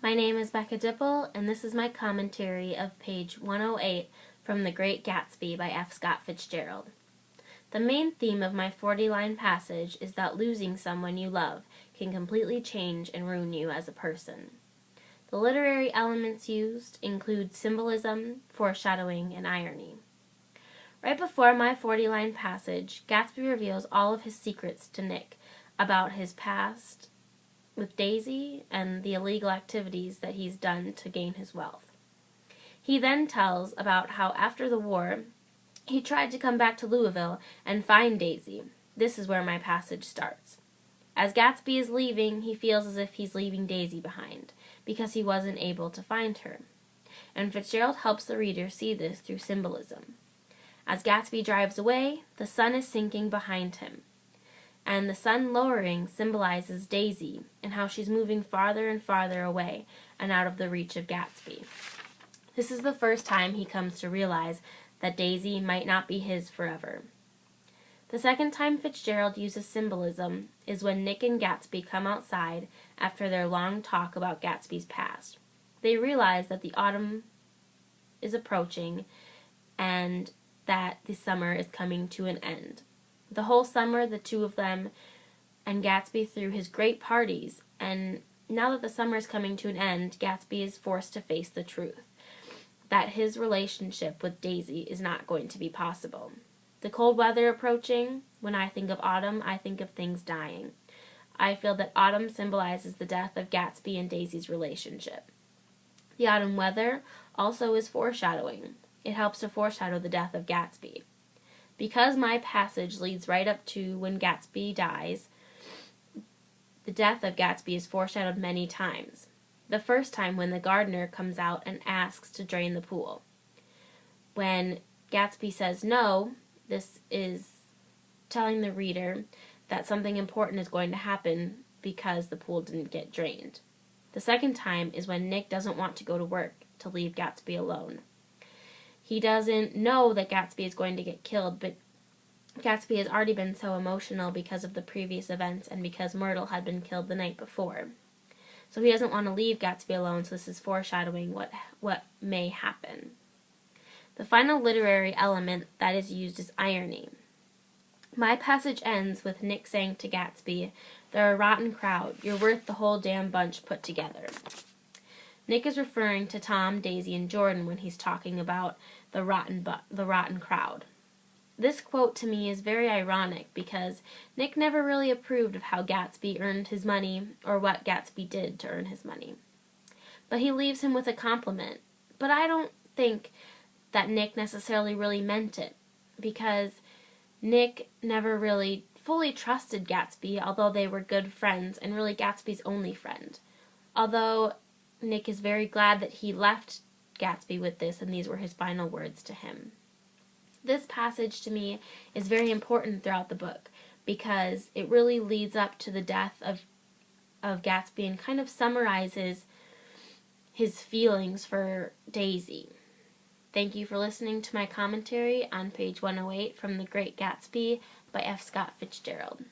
My name is Becca Dipple, and this is my commentary of page 108 from The Great Gatsby by F. Scott Fitzgerald. The main theme of my 40-line passage is that losing someone you love can completely change and ruin you as a person. The literary elements used include symbolism, foreshadowing, and irony. Right before my 40-line passage, Gatsby reveals all of his secrets to Nick about his past with Daisy and the illegal activities that he's done to gain his wealth. He then tells about how after the war, he tried to come back to Louisville and find Daisy. This is where my passage starts. As Gatsby is leaving, he feels as if he's leaving Daisy behind, because he wasn't able to find her. And Fitzgerald helps the reader see this through symbolism. As Gatsby drives away, the sun is sinking behind him, and the sun lowering symbolizes Daisy and how she's moving farther and farther away and out of the reach of Gatsby. This is the first time he comes to realize that Daisy might not be his forever. The second time Fitzgerald uses symbolism is when Nick and Gatsby come outside after their long talk about Gatsby's past. They realize that the autumn is approaching and that the summer is coming to an end. The whole summer, the two of them and Gatsby threw his great parties, and now that the summer is coming to an end, Gatsby is forced to face the truth, that his relationship with Daisy is not going to be possible. The cold weather approaching, when I think of autumn, I think of things dying. I feel that autumn symbolizes the death of Gatsby and Daisy's relationship. The autumn weather also is foreshadowing. It helps to foreshadow the death of Gatsby. Because my passage leads right up to when Gatsby dies, the death of Gatsby is foreshadowed many times. The first time when the gardener comes out and asks to drain the pool. When Gatsby says no, this is telling the reader that something important is going to happen because the pool didn't get drained. The second time is when Nick doesn't want to go to work to leave Gatsby alone. He doesn't know that Gatsby is going to get killed, but Gatsby has already been so emotional because of the previous events and because Myrtle had been killed the night before. So he doesn't want to leave Gatsby alone, so this is foreshadowing what may happen. The final literary element that is used is irony. My passage ends with Nick saying to Gatsby, "They're a rotten crowd. You're worth the whole damn bunch put together." Nick is referring to Tom, Daisy, and Jordan when he's talking about the rotten crowd. This quote to me is very ironic because Nick never really approved of how Gatsby earned his money or what Gatsby did to earn his money. But he leaves him with a compliment. But I don't think that Nick necessarily really meant it, because Nick never really fully trusted Gatsby, although they were good friends and really Gatsby's only friend. Although Nick is very glad that he left Gatsby with this, and these were his final words to him. This passage to me is very important throughout the book because it really leads up to the death of Gatsby and kind of summarizes his feelings for Daisy. Thank you for listening to my commentary on page 108 from The Great Gatsby by F. Scott Fitzgerald.